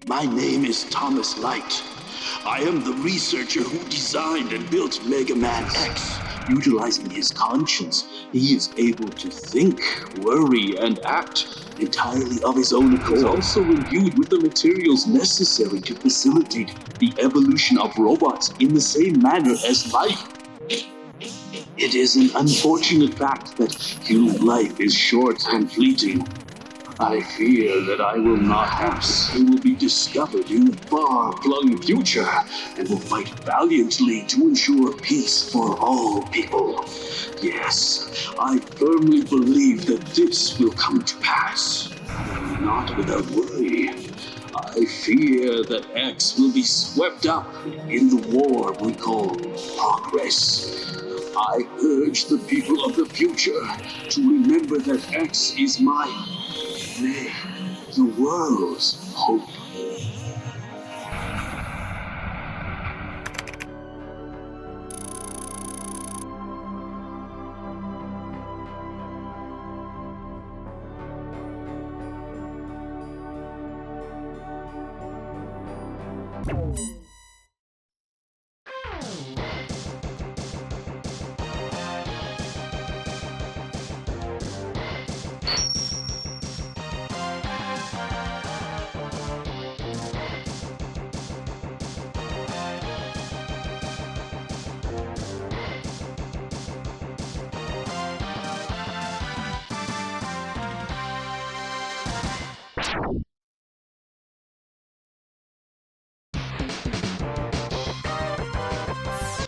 My name is Thomas Light. I am the researcher who designed and built Mega Man X. Utilizing his conscience, he is able to think, worry, and act entirely of his own accord. He is also imbued with the materials necessary to facilitate the evolution of robots in the same manner as life. It is an unfortunate fact that human life is short and fleeting. I fear that I will not perhaps he will be discovered in the far-flung future and will fight valiantly to ensure peace for all people. Yes, I firmly believe that this will come to pass. And not without worry. I fear that X will be swept up in the war we call progress. I urge the people of the future to remember that X is nay, the world's hope.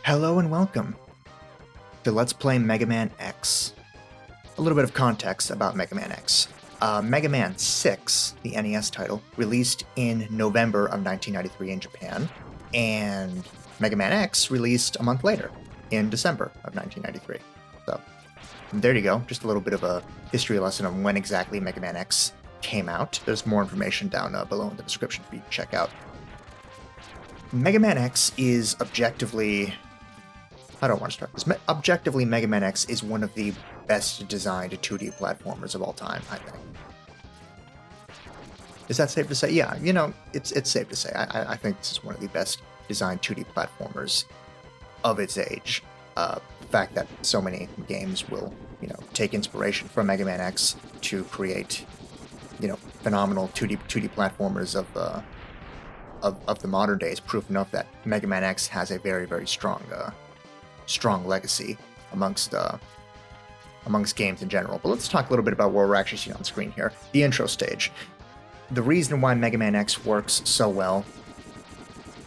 Hello and welcome to Let's Play Mega Man X. A little bit of context about Mega Man X. Mega Man 6, the NES title, released in November of 1993 in Japan, and Mega Man X released a month later, in December of 1993. So, there you go, just a little bit of a history lesson on when exactly Mega Man X came out. There's more information down below in the description for you to check out. Mega Man X is objectively... I don't want to start this. Objectively, Mega Man X is one of the best designed 2D platformers of all time, I think. Is that safe to say? Yeah, you know, it's safe to say. I think this is one of the best designed 2D platformers of its age. The fact that so many games will, take inspiration from Mega Man X to create, phenomenal 2D platformers of the modern day is proof enough that Mega Man X has a very, very strong legacy amongst games in general. But let's talk a little bit about what we're actually seeing on screen here. The intro stage. The reason why Mega Man X works so well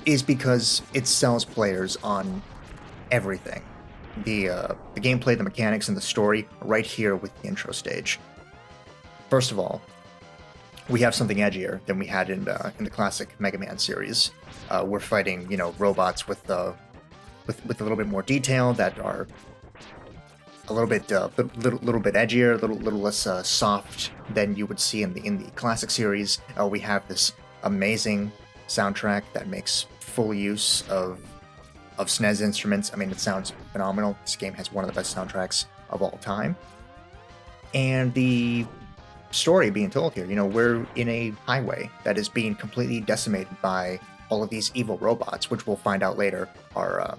is because it sells players on everything. The gameplay, the mechanics, and the story right here with the intro stage. First of all, we have something edgier than we had in the classic Mega Man series. We're fighting, robots with a little bit more detail that are a little bit edgier, a little less soft than you would see in the classic series. We have this amazing soundtrack that makes full use of SNES instruments. I mean, it sounds phenomenal. This game has one of the best soundtracks of all time. And the story being told here, we're in a highway that is being completely decimated by all of these evil robots, which we'll find out later are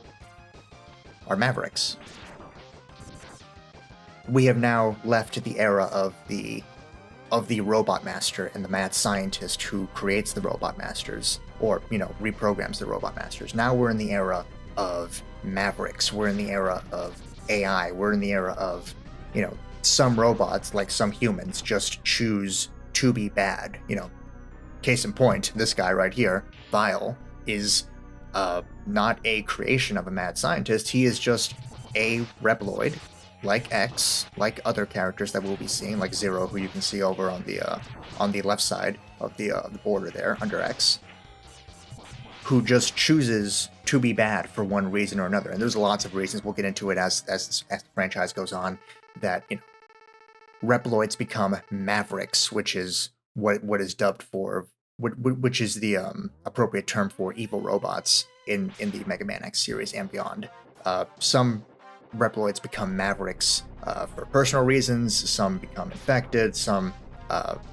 Mavericks. We have now left the era of the robot master and the mad scientist who creates the robot masters, or reprograms the robot masters. Now we're in the era of Mavericks. We're in the era of AI. We're in the era of some robots, like some humans, just choose to be bad. Case in point, this guy right here, Vile, is not a creation of a mad scientist. He is just a Reploid, like X, like other characters that we'll be seeing, like Zero, who you can see over on the left side of the border there under X, who just chooses to be bad for one reason or another. And there's lots of reasons. We'll get into it as the franchise goes on. That Reploids become Mavericks, which is what is dubbed for, which is the appropriate term for evil robots in the Mega Man X series and beyond. Some Reploids become Mavericks for personal reasons. Some become infected. Some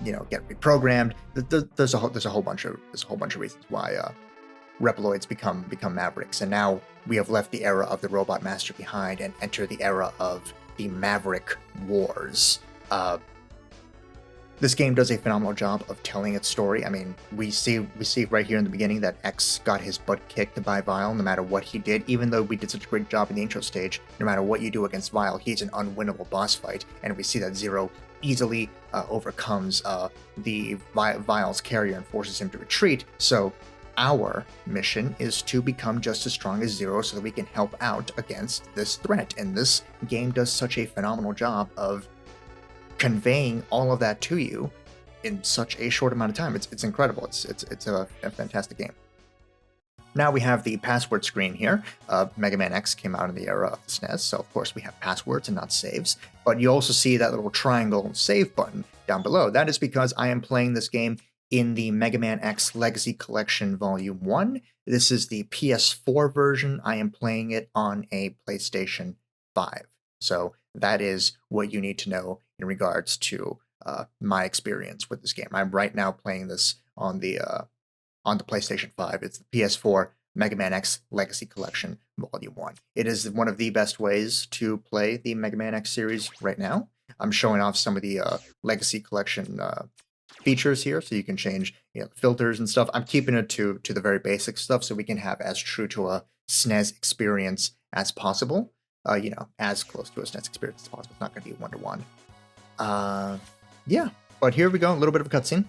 get reprogrammed. There's a whole bunch of reasons why Reploids become Mavericks. And now we have left the era of the Robot Master behind and enter the era of the Maverick Wars. This game does a phenomenal job of telling its story. I mean, we see right here in the beginning that X got his butt kicked by Vile no matter what he did. Even though we did such a great job in the intro stage, no matter what you do against Vile, he's an unwinnable boss fight. And we see that Zero easily overcomes the Vile's carrier and forces him to retreat. So our mission is to become just as strong as Zero so that we can help out against this threat. And this game does such a phenomenal job of conveying all of that to you in such a short amount of time. It's incredible. It's a fantastic game. Now we have the password screen here. Mega Man X came out in the era of the SNES, so of course we have passwords and not saves. But you also see that little triangle save button down below. That is because I am playing this game in the Mega Man X Legacy Collection Volume 1. This is the PS4 version. I am playing it on a PlayStation 5. So that is what you need to know in regards to my experience with this game. I'm right now playing this on the PlayStation 5. It's the PS4 Mega Man X Legacy Collection Volume 1. It is one of the best ways to play the Mega Man X series right now. I'm showing off some of the Legacy Collection features here, so you can change filters and stuff. I'm keeping it to the very basic stuff so we can have as true to a SNES experience as possible. As close to a SNES experience as possible. It's not going to be one-to-one. Yeah, but here we go. A little bit of a cutscene.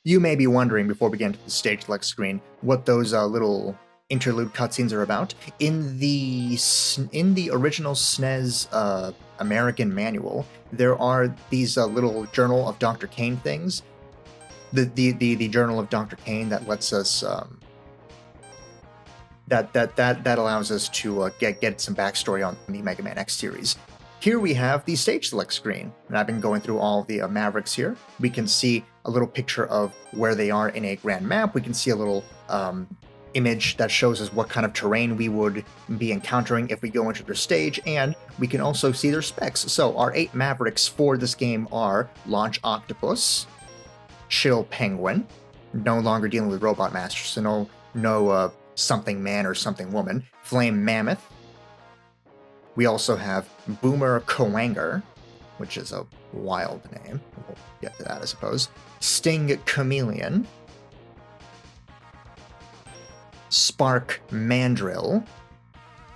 You may be wondering, before we get into the stage select screen, what those little interlude cutscenes are about. In the original SNES American manual, there are these little Journal of Dr. Kane things. The Journal of Dr. Kane that lets us that allows us to get some backstory on the Mega Man X series. Here we have the stage select screen, and I've been going through all the Mavericks here. We can see a little picture of where they are in a grand map. We can see a little image that shows us what kind of terrain we would be encountering if we go into their stage, and we can also see their specs. So our 8 Mavericks for this game are Launch Octopus, Chill Penguin, no longer dealing with Robot Master, so no Something Man or Something Woman, Flame Mammoth. We also have Boomer Koanger, which is a wild name. We'll get to that, I suppose. Sting Chameleon, Spark Mandrill,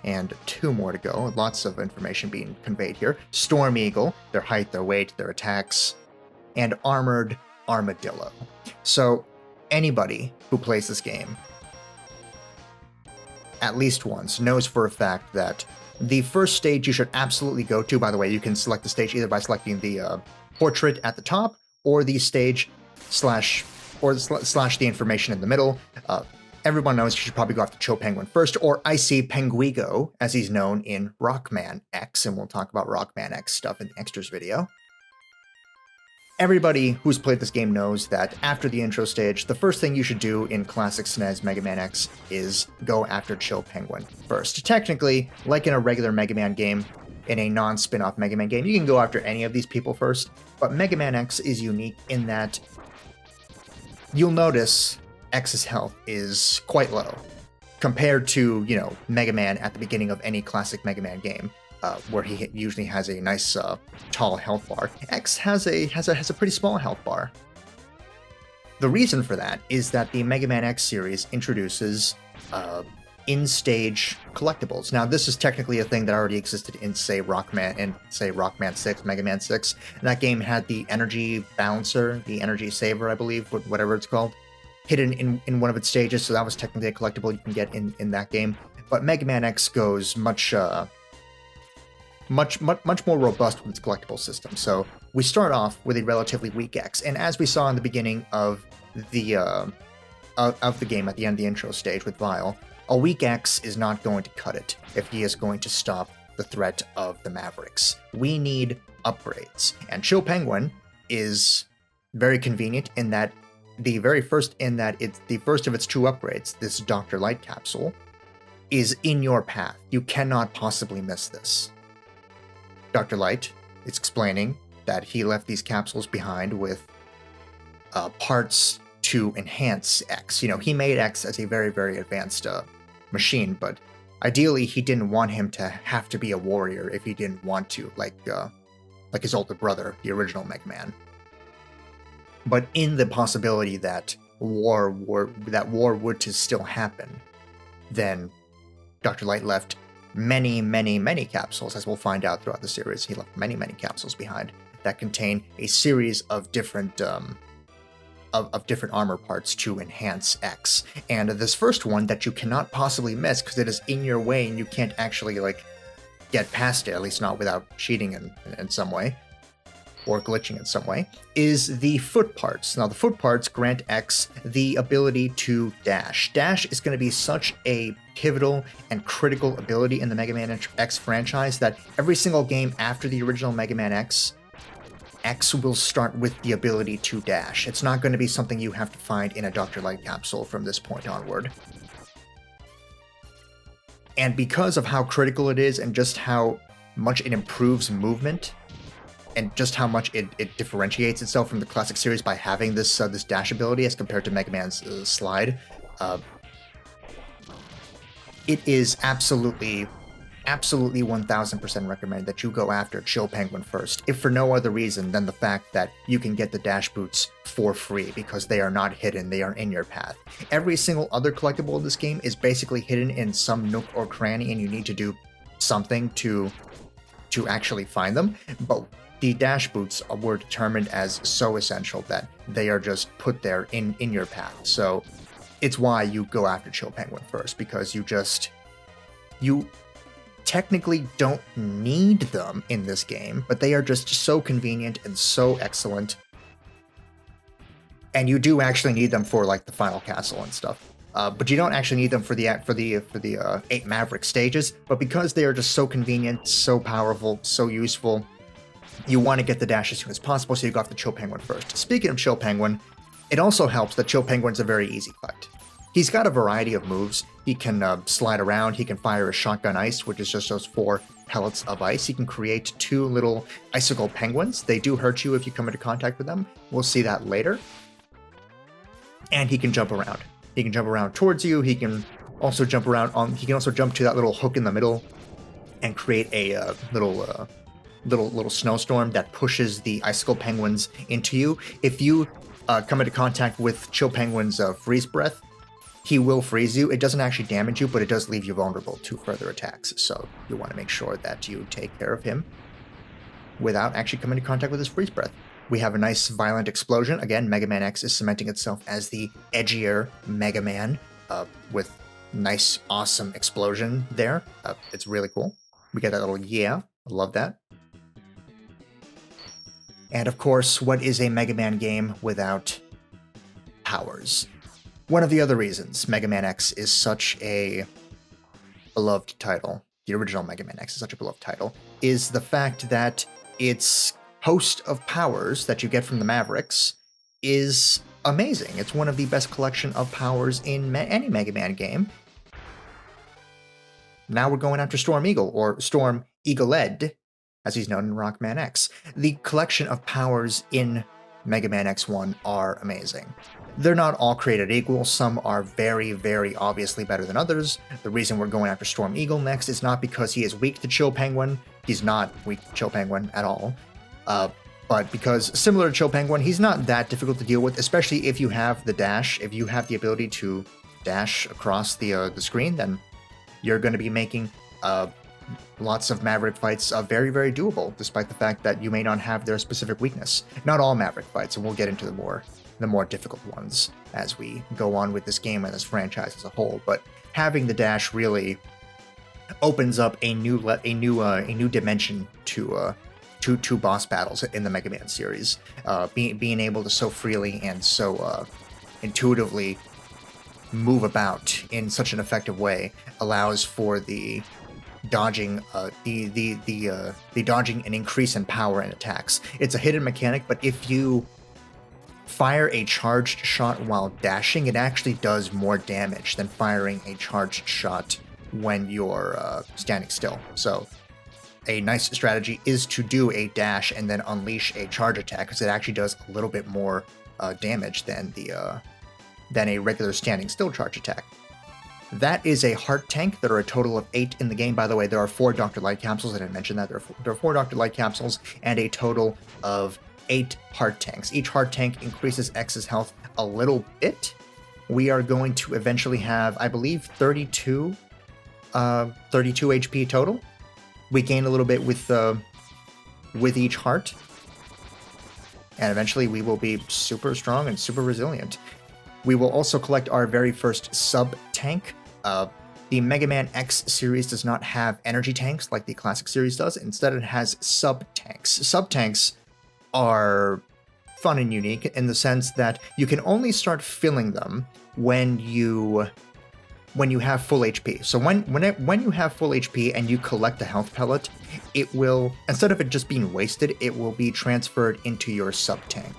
and 2 more to go. Lots of information being conveyed here. Storm Eagle, their height, their weight, their attacks, and Armored Armadillo. So anybody who plays this game at least once knows for a fact that the first stage you should absolutely go to, by the way, you can select the stage either by selecting the portrait at the top or the stage slash the information in the middle. Everyone knows you should probably go after Chill Penguin first, or Icy Penguigo, as he's known in Rockman X, and we'll talk about Rockman X stuff in the extras video. Everybody who's played this game knows that after the intro stage, the first thing you should do in classic SNES Mega Man X is go after Chill Penguin first. Technically, like in a regular Mega Man game, in a non-spin-off Mega Man game, you can go after any of these people first, but Mega Man X is unique in that you'll notice X's health is quite low compared to, Mega Man at the beginning of any classic Mega Man game, where he usually has a nice tall health bar. X has a pretty small health bar. The reason for that is that the Mega Man X series introduces in-stage collectibles. Now, this is technically a thing that already existed in, say, Rockman 6, Mega Man 6. And that game had the energy balancer, the energy saver, I believe, whatever it's called, hidden in one of its stages, so that was technically a collectible you can get in that game. But Mega Man X goes much more robust with its collectible system. So we start off with a relatively weak X, and as we saw in the beginning of the game at the end of the intro stage with Vile, a weak X is not going to cut it if he is going to stop the threat of the Mavericks. We need upgrades, and Chill Penguin is very convenient in that it's the first of its 2 upgrades, this Dr. Light capsule, is in your path. You cannot possibly miss this. Dr. Light is explaining that he left these capsules behind with parts to enhance X. He made X as a very, very advanced machine, but ideally he didn't want him to have to be a warrior if he didn't want to, like his older brother, the original Mega Man. But in the possibility that war would to still happen, then Dr. Light left many, many, many capsules, as we'll find out throughout the series. He left many, many capsules behind that contain a series of different different armor parts to enhance X. And this first one that you cannot possibly miss because it is in your way and you can't actually get past it, at least not without cheating in some way, or glitching in some way, is the foot parts. Now, the foot parts grant X the ability to dash. Dash is going to be such a pivotal and critical ability in the Mega Man X franchise that every single game after the original Mega Man X will start with the ability to dash. It's not going to be something you have to find in a Dr. Light capsule from this point onward. And because of how critical it is and just how much it improves movement, and just how much it differentiates itself from the classic series by having this dash ability as compared to Mega Man's slide, it is absolutely 1000% recommended that you go after Chill Penguin first, if for no other reason than the fact that you can get the dash boots for free because they are not hidden, they are in your path. Every single other collectible in this game is basically hidden in some nook or cranny, and you need to do something to actually find them, but the dash boots were determined as so essential that they are just put there in your path. So it's why you go after Chill Penguin first, because you technically don't need them in this game, but they are just so convenient and so excellent. And you do actually need them for the final castle and stuff. But you don't actually need them for the 8 Maverick stages. But because they are just so convenient, so powerful, so useful, you want to get the dash as soon as possible, so you go after Chill Penguin first. Speaking of Chill Penguin, it also helps that Chill Penguin's a very easy fight. He's got a variety of moves. He can slide around. He can fire a shotgun ice, which is just those 4 pellets of ice. He can create 2 little icicle penguins. They do hurt you if you come into contact with them. We'll see that later. And he can jump around. He can jump around towards you. He can also jump around he can also jump to that little hook in the middle and create a little snowstorm that pushes the icicle penguins into you. If you come into contact with Chill Penguin's freeze breath, he will freeze you. It doesn't actually damage you, but it does leave you vulnerable to further attacks. So you want to make sure that you take care of him without actually coming into contact with his freeze breath. We have a nice violent explosion. Again, Mega Man X is cementing itself as the edgier Mega Man with nice, awesome explosion there. It's really cool. We get that little yeah. I love that. And of course, what is a Mega Man game without powers? One of the other reasons Mega Man X is such a beloved title, the original Mega Man X is such a beloved title, is the fact that its host of powers that you get from the Mavericks is amazing. It's one of the best collection of powers in any Mega Man game. Now we're going after Storm Eagle, or Storm Eagle-Ed, as he's known in Rockman X. The collection of powers in Mega Man X1 are amazing. They're not all created equal. Some are very, very obviously better than others. The reason we're going after Storm Eagle next is not because he is weak to Chill Penguin. He's not weak to Chill Penguin at all. But because, similar to Chill Penguin, he's not that difficult to deal with, especially if you have the dash. If you have the ability to dash across the screen, then you're going to be making lots of Maverick fights very, very doable, despite the fact that you may not have their specific weakness. Not all Maverick fights, and we'll get into the more difficult ones as we go on with this game and this franchise as a whole. But having the dash really opens up a new dimension to boss battles in the Mega Man series. Being able to so freely and so intuitively move about in such an effective way allows for the dodging, the dodging an increase in power and attacks. It's a hidden mechanic, but if you fire a charged shot while dashing, it actually does more damage than firing a charged shot when you're standing still. So a nice strategy is to do a dash and then unleash a charge attack, because it actually does a little bit more damage than a regular standing still charge attack. That is a heart tank. There are a total of 8 in the game. By the way, there are 4 Dr. Light capsules. I didn't mention that. There are 4 Dr. Light capsules and a total of 8 heart tanks. Each heart tank increases X's health a little bit. We are going to eventually have, I believe, 32 HP total. We gain a little bit with each heart. And eventually we will be super strong and super resilient. We will also collect our very first sub-tank. The Mega Man X series does not have energy tanks like the classic series does. Instead, it has sub-tanks. Sub-tanks are fun and unique in the sense that you can only start filling them when you have full HP. So when you have full HP and you collect a health pellet, it will, instead of it just being wasted, it will be transferred into your sub-tank.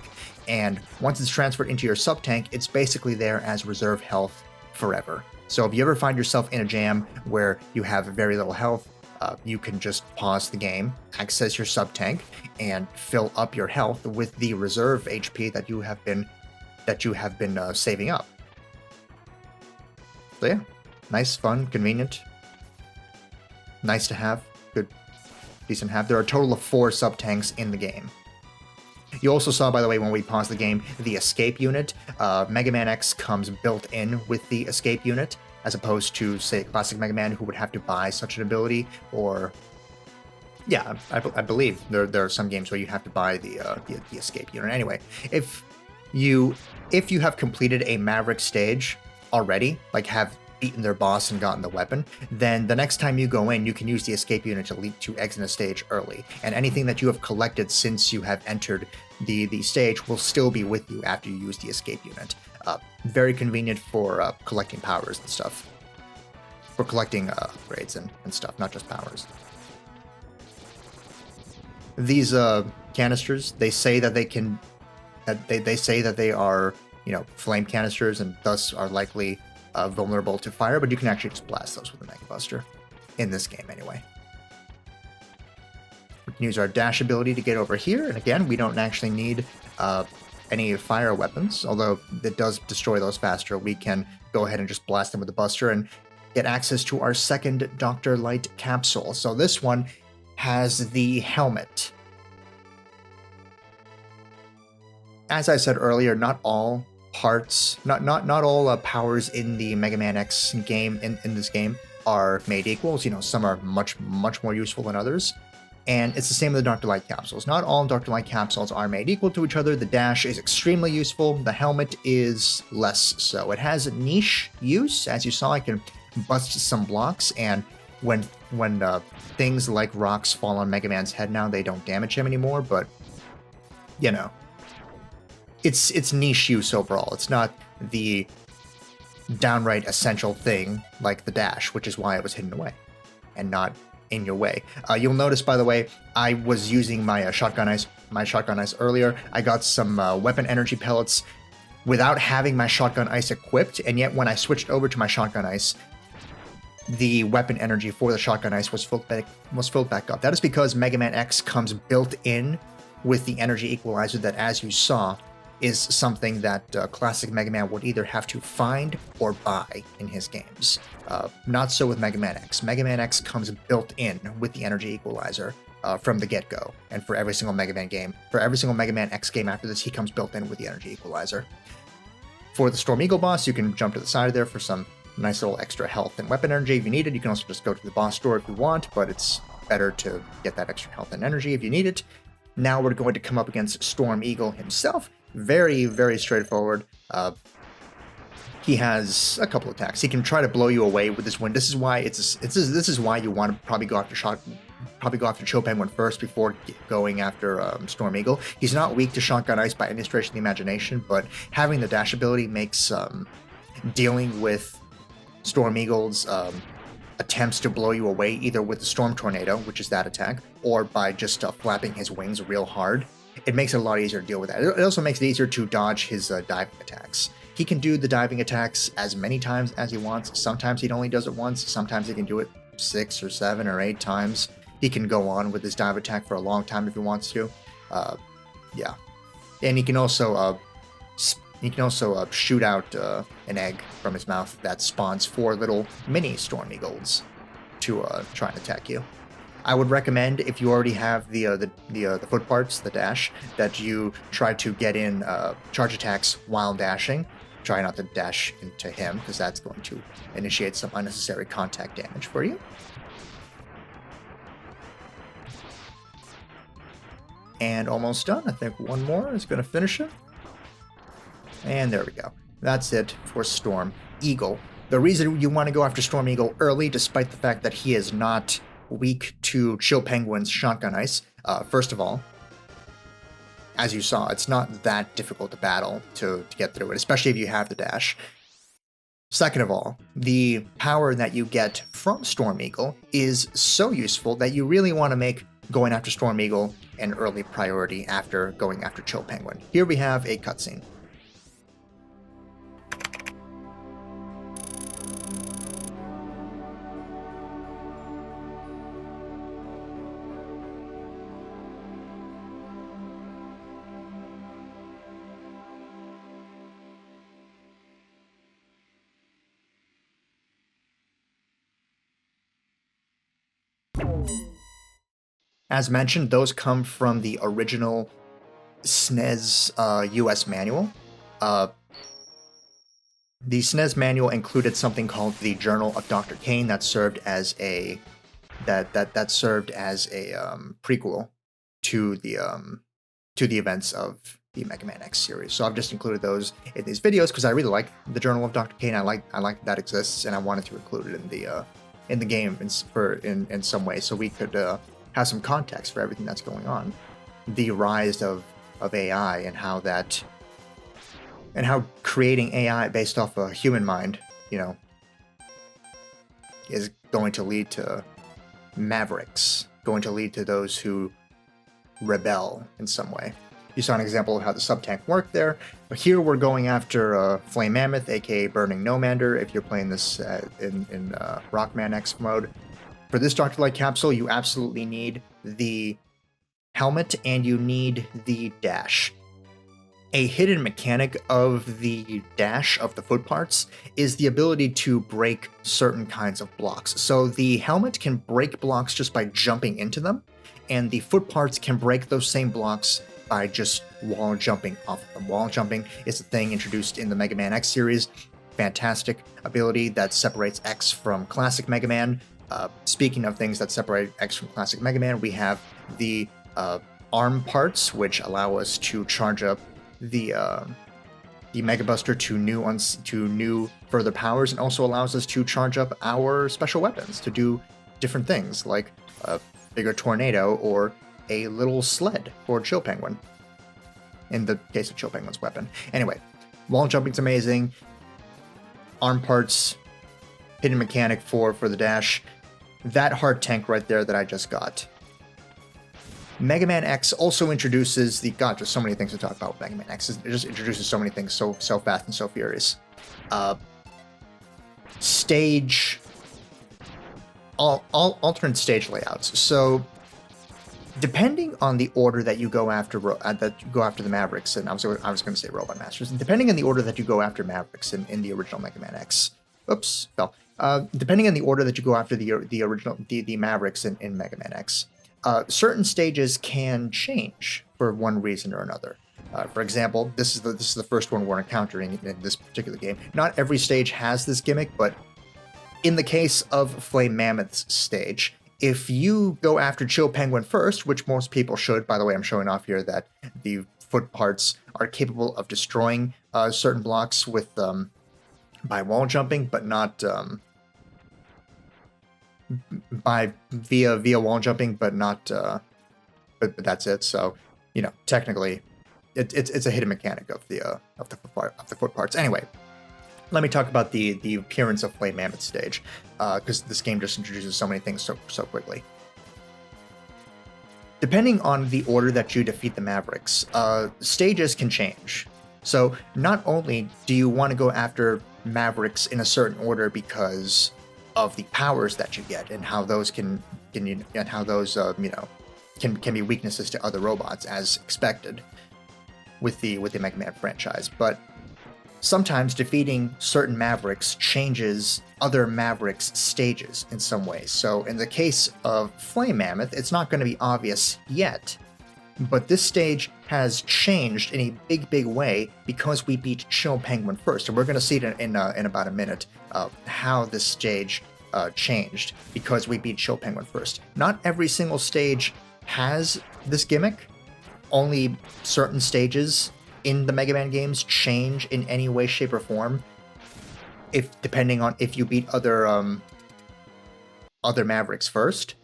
And once it's transferred into your sub-tank, it's basically there as reserve health forever. So if you ever find yourself in a jam where you have very little health, you can just pause the game, access your sub-tank, and fill up your health with the reserve HP that you have been saving up. So yeah, nice, fun, convenient, nice to have, good, decent to have. There are a total of 4 sub-tanks in the game. You also saw, by the way, when we paused the game, the escape unit. Mega Man X comes built in with the escape unit, as opposed to, say, classic Mega Man, who would have to buy such an ability, or... Yeah, I believe there are some games where you have to buy the escape unit. Anyway, if you have completed a Maverick stage already, like have beaten their boss and gotten the weapon, then the next time you go in, you can use the escape unit to exit a stage early. And anything that you have collected since you have entered the stage will still be with you after you use the escape unit. Very convenient for collecting powers and stuff. For collecting upgrades and stuff, not just powers. These canisters, they say that they say that they are, flame canisters, and thus are likely vulnerable to fire, but you can actually just blast those with a Mega Buster. In this game, anyway. We can use our dash ability to get over here, and again, we don't actually need any fire weapons, although it does destroy those faster. We can go ahead and just blast them with the Buster and get access to our second Dr. Light capsule. So this one has the helmet. As I said earlier, not all parts, not all powers in the Mega Man X game, in this game, are made equal. You know, some are much more useful than others. And it's the same with the Dr. Light capsules. Not all Dr. Light capsules are made equal to each other. The dash is extremely useful. The helmet is less so. It has niche use. As you saw, I can bust some blocks, and when things like rocks fall on Mega Man's head now, they don't damage him anymore, but, you know, it's niche use overall. It's not the downright essential thing like the dash, which is why it was hidden away and not in your way. You'll notice, by the way, I was using my shotgun ice earlier. I got some weapon energy pellets without having my shotgun ice equipped, and yet when I switched over to my shotgun ice, the weapon energy for the shotgun ice was filled back up. That is because Mega Man X comes built in with the energy equalizer that, as you saw, is something that classic Mega Man would either have to find or buy in his games. Not so with Mega Man X. Mega Man X comes built in with the energy equalizer from the get-go, and for every single Mega Man game, for every single Mega Man X game after this, he comes built in with the energy equalizer. For the Storm Eagle boss, you can jump to the side there for some nice little extra health and weapon energy if you need it. You can also just go to the boss store if you want, but it's better to get that extra health and energy if you need it. Now we're going to come up against Storm Eagle himself. Very, very straightforward. He has a couple attacks. He can try to blow you away with his wind. This is why this is why you want to probably go after Cho Penguin first before going after Storm Eagle. He's not weak to Shotgun Ice by any stretch of the imagination, but having the dash ability makes dealing with Storm Eagle's attempts to blow you away either with the Storm Tornado, which is that attack, or by just flapping his wings real hard. It makes it a lot easier to deal with that. It also makes it easier to dodge his diving attacks. He can do the diving attacks as many times as he wants. Sometimes he only does it once. Sometimes he can do it 6 or 7 or 8 times. He can go on with his dive attack for a long time if he wants to. Yeah. And he can also shoot out an egg from his mouth that spawns 4 little mini Storm Eagles to try and attack you. I would recommend, if you already have the foot parts, the dash, that you try to get in charge attacks while dashing. Try not to dash into him, because that's going to initiate some unnecessary contact damage for you. And almost done. I think one more is going to finish it. And there we go. That's it for Storm Eagle. The reason you want to go after Storm Eagle early, despite the fact that he is not weak to Chill Penguin's Shotgun Ice, first of all, as you saw, it's not that difficult to battle to get through it, especially if you have the dash. Second of all, the power that you get from Storm Eagle is so useful that you really want to make going after Storm Eagle an early priority after going after Chill Penguin. Here we have a cutscene. As mentioned, those come from the original SNES US manual. The SNES manual included something called the Journal of Dr. Kane that served as a prequel to the events of the Mega Man X series. So I've just included those in these videos because I really like the Journal of Dr. Kane. I like that exists, and I wanted to include it in the game in some way, so we could have some context for everything that's going on. The rise of AI and how creating AI based off a human mind, is going to lead to mavericks, going to lead to those who rebel in some way. You saw an example of how the sub-tank worked there. But here we're going after Flame Mammoth, aka Burning Nomander, if you're playing this in Rockman X mode. For this Dr. Light capsule, you absolutely need the helmet and you need the dash. A hidden mechanic of the dash, of the foot parts, is the ability to break certain kinds of blocks. So the helmet can break blocks just by jumping into them, and the foot parts can break those same blocks by just wall jumping off of them. Wall jumping is a thing introduced in the Mega Man X series. Fantastic ability that separates X from classic Mega Man. Speaking of things that separate X from classic Mega Man, we have the arm parts, which allow us to charge up the Mega Buster to new further powers, and also allows us to charge up our special weapons to do different things, like a bigger tornado or a little sled for Chill Penguin, in the case of Chill Penguin's weapon. Anyway, wall jumping's amazing. Arm parts, hidden mechanic for the dash. That heart tank right there that I just got. Mega Man X also introduces the... God, there's so many things to talk about with Mega Man X. It just introduces so many things so fast and so furious. Stage... alternate stage layouts. So, depending on the order that you go after the Mavericks, and I was going to say Robot Masters, and depending on the order that you go after Mavericks in the original Mega Man X... Oops, fell. Depending on the order that you go after the original Mavericks in Mega Man X, certain stages can change for one reason or another. For example, this is the first one we're encountering in this particular game. Not every stage has this gimmick, but in the case of Flame Mammoth's stage, if you go after Chill Penguin first, which most people should, by the way, I'm showing off here that the foot parts are capable of destroying certain blocks with by wall jumping, but not via wall jumping, but not but that's it. So, you know, technically it's a hidden mechanic of the foot parts. Anyway, let me talk about the appearance of Flame Mammoth stage, because this game just introduces so many things so quickly. Depending on the order that you defeat the Mavericks, stages can change. So not only do you want to go after Mavericks in a certain order because of the powers that you get and how those can be weaknesses to other robots as expected with the Mega Man franchise, but sometimes defeating certain Mavericks changes other Mavericks stages in some ways. So in the case of Flame Mammoth, it's not going to be obvious yet, but this stage has changed in a big way because we beat Chill Penguin first, and we're going to see it in about a minute how this stage changed because we beat Chill Penguin first. Not every single stage has this gimmick. Only certain stages in the Mega Man games change in any way, shape, or form, depending on if you beat other Mavericks first.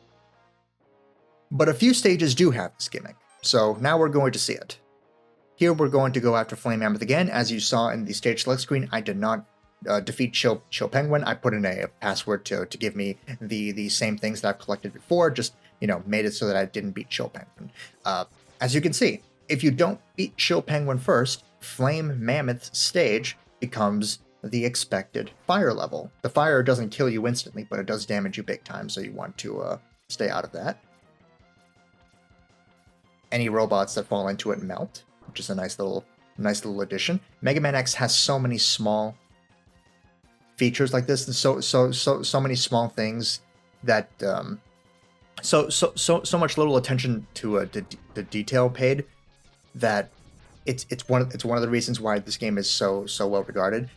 But a few stages do have this gimmick. So now we're going to see it. Here we're going to go after Flame Mammoth again. As you saw in the stage select screen, I did not defeat Chill Penguin. I put in a password to give me the same things that I've collected before, just, made it so that I didn't beat Chill Penguin. As you can see, if you don't beat Chill Penguin first, Flame Mammoth stage becomes the expected fire level. The fire doesn't kill you instantly, but it does damage you big time, so you want to stay out of that. Any robots that fall into it melt, which is a nice little addition. Mega Man X has so many small features like this, and so many small things that so much little attention to the detail paid that it's one of the reasons why this game is so well regarded.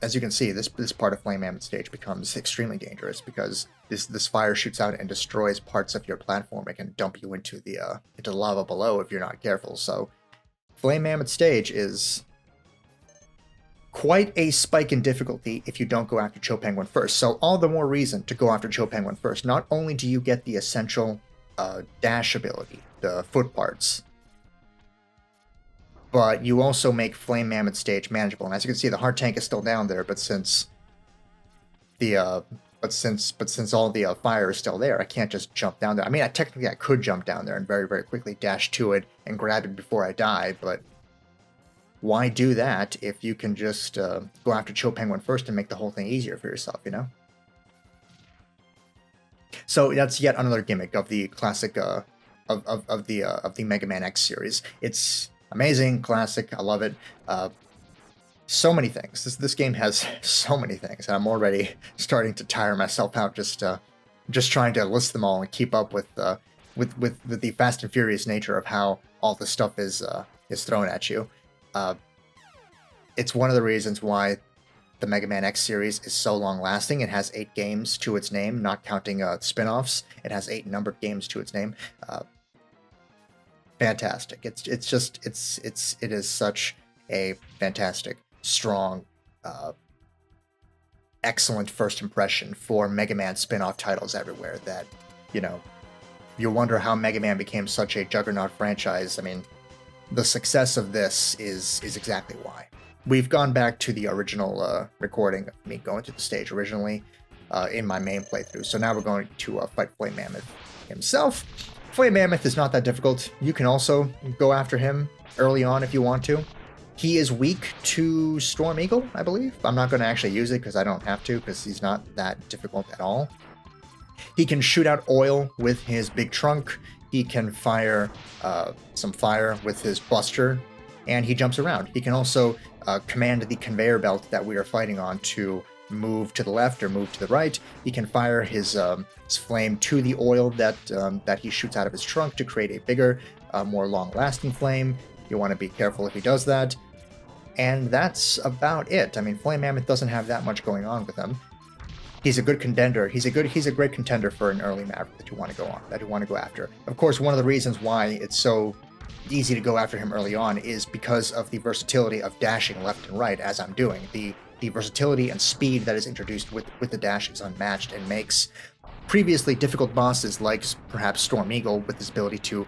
As you can see, this part of Flame Mammoth stage becomes extremely dangerous because this fire shoots out and destroys parts of your platform. It can dump you into the lava below if you're not careful. So Flame Mammoth stage is quite a spike in difficulty if you don't go after Chill Penguin first. So all the more reason to go after Chill Penguin first. Not only do you get the essential dash ability, the foot parts, but you also make Flame Mammoth stage manageable. And as you can see, the heart tank is still down there, but since the But since all the fire is still there, I can't just jump down there. I mean, technically I could jump down there and very, very quickly dash to it and grab it before I die, but why do that if you can just go after Chill Penguin first and make the whole thing easier for yourself, you know? So that's yet another gimmick of the classic of the Mega Man X series. It's amazing, classic, I love it. So many things. This game has so many things, and I'm already starting to tire myself out just trying to list them all and keep up with the fast and furious nature of how all this stuff is thrown at you. It's one of the reasons why the Mega Man X series is so long-lasting. It has 8 games to its name, not counting spin-offs. It has 8 numbered games to its name. Fantastic. It is such a fantastic, strong, excellent first impression for Mega Man spin-off titles everywhere that, you know, you wonder how Mega Man became such a juggernaut franchise. I mean, the success of this is exactly why. We've gone back to the original recording of me going to the stage originally in my main playthrough. So now we're going to fight Flame Mammoth himself. Flame Mammoth is not that difficult. You can also go after him early on if you want to. He is weak to Storm Eagle, I believe. I'm not going to actually use it because I don't have to, because he's not that difficult at all. He can shoot out oil with his big trunk. He can fire some fire with his buster, and he jumps around. He can also command the conveyor belt that we are fighting on to move to the left or move to the right. He can fire his flame to the oil that he shoots out of his trunk to create a bigger, more long-lasting flame. You want to be careful if he does that. And that's about it. I mean, Flame Mammoth doesn't have that much going on with him. He's a good contender. He's a great contender for an early Maverick that you want to go after. Of course, one of the reasons why it's so easy to go after him early on is because of the versatility of dashing left and right, as I'm doing. The versatility and speed that is introduced with the dash is unmatched and makes previously difficult bosses like perhaps Storm Eagle with his ability to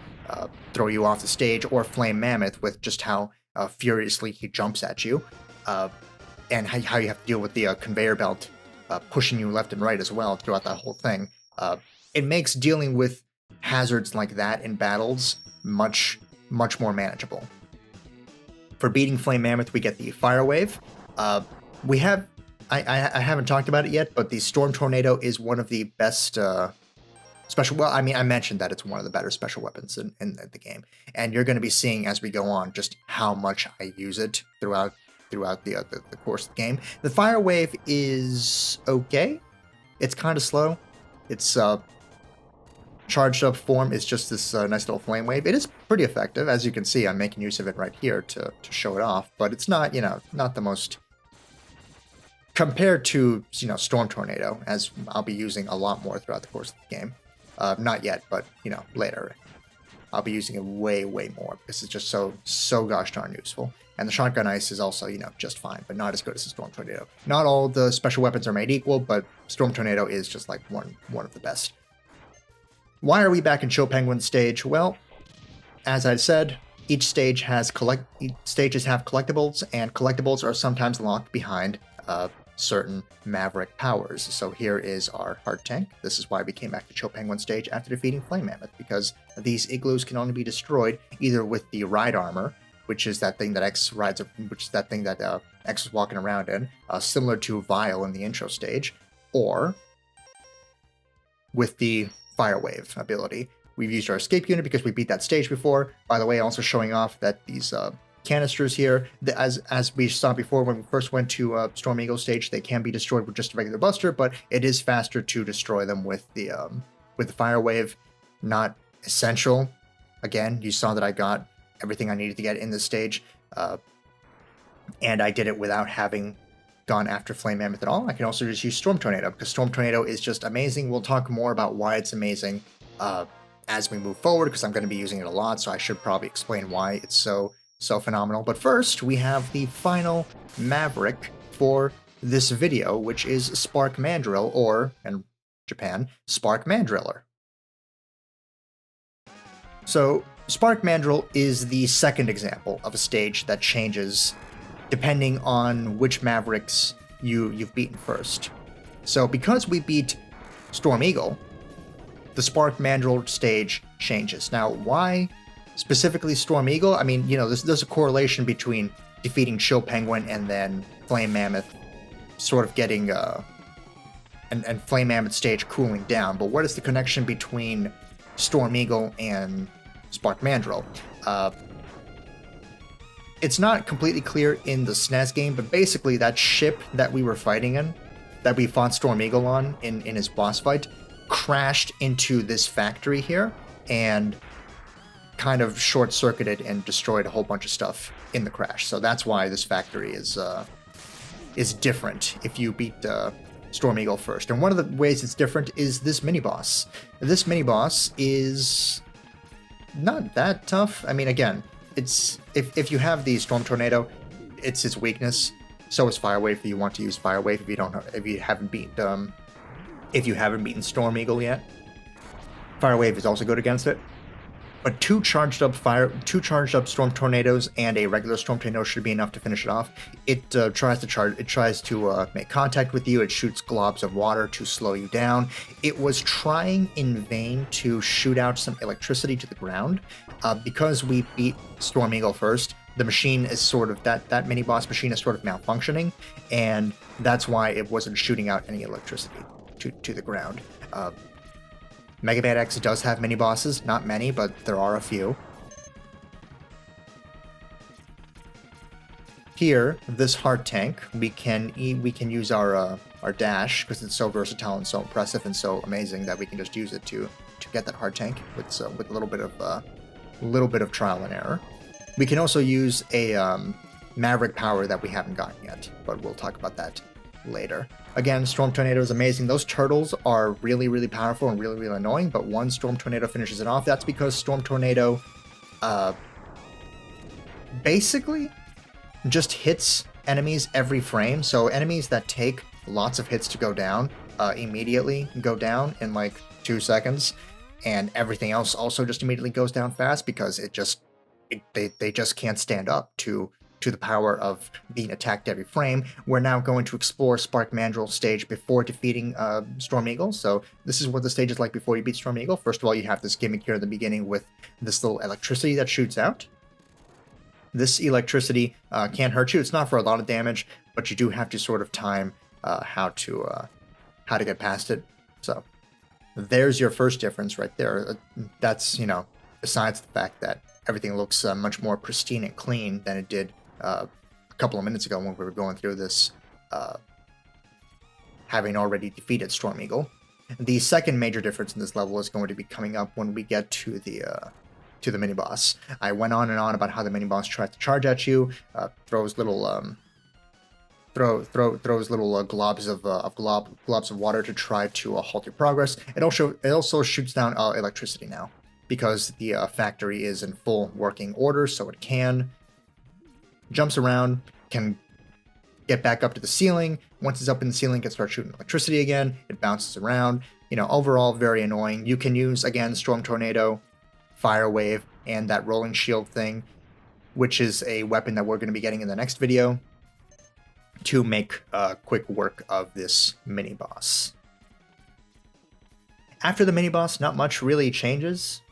throw you off the stage, or Flame Mammoth with just how furiously he jumps at you, and how you have to deal with the conveyor belt pushing you left and right as well throughout that whole thing. It makes dealing with hazards like that in battles much more manageable. For beating Flame Mammoth, we get the Fire Wave. We have, I haven't talked about it yet, but the Storm Tornado is one of the best special. Well, I mean, I mentioned that it's one of the better special weapons in the game, and you're going to be seeing as we go on just how much I use it throughout the course of the game. The Fire Wave is okay. It's kind of slow. It's charged up form is just this nice little flame wave. It is pretty effective, as you can see. I'm making use of it right here to show it off, but it's not, not the most compared to, Storm Tornado, as I'll be using a lot more throughout the course of the game. Not yet, but, later. I'll be using it way more because it's just so gosh darn useful. And the Shotgun Ice is also, just fine, but not as good as the Storm Tornado. Not all the special weapons are made equal, but Storm Tornado is just like one of the best. Why are we back in Chill Penguin stage? Well, as I said, each stage stages have collectibles, and collectibles are sometimes locked behind certain Maverick powers. So here is our heart tank. This is why we came back to Chill Penguin stage after defeating Flame Mammoth, because these igloos can only be destroyed either with the ride armor, which is that thing that X rides, which is that thing that X is walking around in, similar to Vile in the intro stage, or with the Fire Wave ability. We've used our escape unit because we beat that stage before. By the way, also showing off that these canisters here, as we saw before when we first went to Storm Eagle stage, they can be destroyed with just a regular buster, but it is faster to destroy them with the Fire Wave. Not essential. Again, you saw that I got everything I needed to get in this stage, and I did it without having gone after Flame Mammoth at all. I can also just use Storm Tornado because Storm Tornado is just amazing. We'll talk more about why it's amazing as we move forward, because I'm going to be using it a lot, so I should probably explain why it's so phenomenal. But first, we have the final Maverick for this video, which is Spark Mandrill, or, in Japan, Spark Mandriller. So, Spark Mandrill is the second example of a stage that changes depending on which Mavericks you've beaten first. So because we beat Storm Eagle, the Spark Mandrill stage changes. Now, why specifically Storm Eagle? I mean, there's a correlation between defeating Chill Penguin and then Flame Mammoth sort of getting and Flame Mammoth stage cooling down. But what is the connection between Storm Eagle and Spark Mandrill? It's not completely clear in the SNES game, but basically that ship that we were fighting in, that we fought Storm Eagle on in his boss fight, crashed into this factory here and kind of short-circuited and destroyed a whole bunch of stuff in the crash. So that's why this factory is different if you beat Storm Eagle first. And one of the ways it's different is this mini-boss. This mini-boss is not that tough. I mean, again, it's if you have the Storm Tornado, it's its weakness. So is Fire Wave if you want to use Fire Wave if you haven't beaten Storm Eagle yet. Fire Wave is also good against it. But two charged up Storm Tornadoes and a regular Storm Tornado should be enough to finish it off. It tries to make contact with you. It shoots globs of water to slow you down. It was trying in vain to shoot out some electricity to the ground. Because we beat Storm Eagle first, the machine is sort of, that mini-boss machine is sort of malfunctioning, and that's why it wasn't shooting out any electricity to the ground. Mega Man X does have mini-bosses, not many, but there are a few. Here, this heart tank, we can use our dash, because it's so versatile and so impressive and so amazing that we can just use it to get that heart tank with a little bit of trial and error. We can also use a Maverick power that we haven't gotten yet, but we'll talk about that later. Again, Storm Tornado is amazing. Those turtles are really, really powerful and really, really annoying, but once Storm Tornado finishes it off, that's because Storm Tornado basically just hits enemies every frame. So enemies that take lots of hits to go down immediately go down in like 2 seconds, and everything else also just immediately goes down fast because they just can't stand up to the power of being attacked every frame. We're now going to explore Spark Mandrill stage before defeating Storm Eagle. So this is what the stage is like before you beat Storm Eagle. First of all, you have this gimmick here at the beginning with this little electricity that shoots out. This electricity can't hurt you. It's not for a lot of damage, but you do have to sort of time how to get past it. So there's your first difference right there. That's, besides the fact that everything looks much more pristine and clean than it did a couple of minutes ago when we were going through this, having already defeated Storm Eagle. The second major difference in this level is going to be coming up when we get to the mini-boss. I went on and on about how the mini-boss tries to charge at you, throws little globs of water to try to halt your progress. It also shoots down electricity now, because the factory is in full working order, so it jumps around, can get back up to the ceiling. Once it's up in the ceiling, it can start shooting electricity again. It bounces around. Overall, very annoying. You can use, again, Storm Tornado, Fire Wave, and that rolling shield thing, which is a weapon that we're going to be getting in the next video, to make quick work of this mini-boss. After the mini-boss, not much really changes.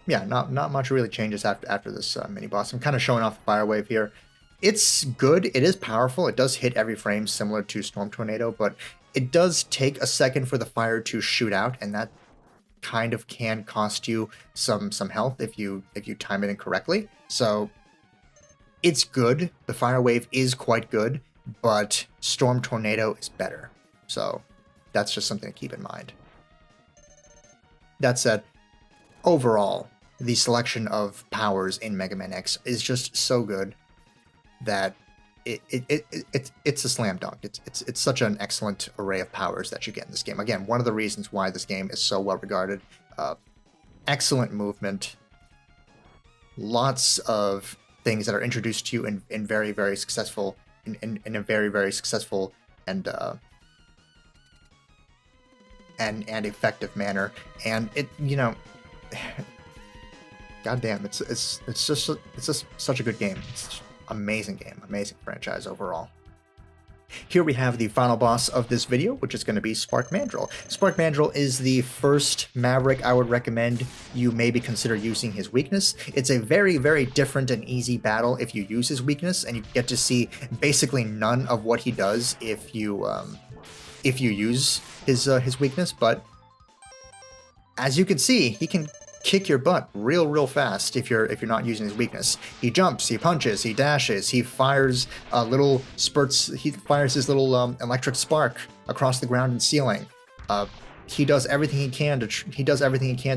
Yeah, not much really changes after this mini-boss. I'm kind of showing off the Fire Wave here. It's good. It is powerful. It does hit every frame similar to Storm Tornado, but it does take a second for the fire to shoot out, and that kind of can cost you some health if you time it incorrectly. So it's good. The Fire Wave is quite good, but Storm Tornado is better. So that's just something to keep in mind. That said, overall, the selection of powers in Mega Man X is just so good that it's a slam dunk. It's such an excellent array of powers that you get in this game. Again, one of the reasons why this game is so well regarded. Excellent movement. Lots of things that are introduced to you in very, very successful in a very, very successful and effective manner. And it, goddamn, it's just such a good game. It's amazing game, amazing franchise overall. Here we have the final boss of this video, which is going to be Spark Mandrill. Spark Mandrill is the first Maverick I would recommend you maybe consider using his weakness. It's a very, very different and easy battle if you use his weakness, and you get to see basically none of what he does if you use his weakness. But as you can see, he can kick your butt real fast if you're not using his weakness. He jumps, he punches, he dashes, he fires little spurts. He fires his little electric spark across the ground and ceiling. He does everything he can to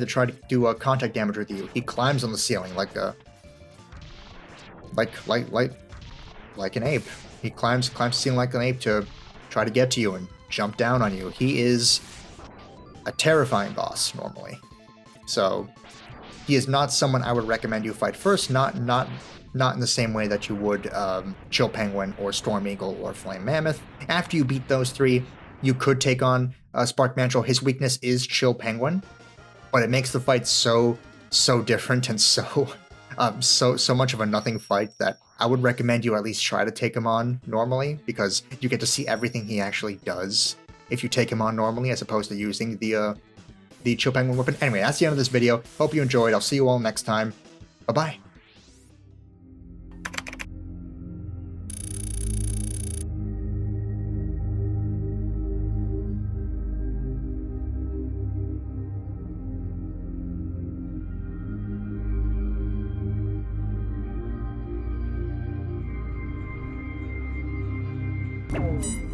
try to do contact damage with you. He climbs on the ceiling like an ape. He climbs the ceiling like an ape to try to get to you and jump down on you. He is a terrifying boss normally. So he is not someone I would recommend you fight first, not in the same way that you would Chill Penguin or Storm Eagle or Flame Mammoth. After you beat those three, you could take on Spark Mandrill. His weakness is Chill Penguin, but it makes the fight so different and so much of a nothing fight that I would recommend you at least try to take him on normally, because you get to see everything he actually does if you take him on normally as opposed to using the Chill Penguin weapon. Anyway, that's the end of this video. Hope you enjoyed. I'll see you all next time. Bye-bye. Oh.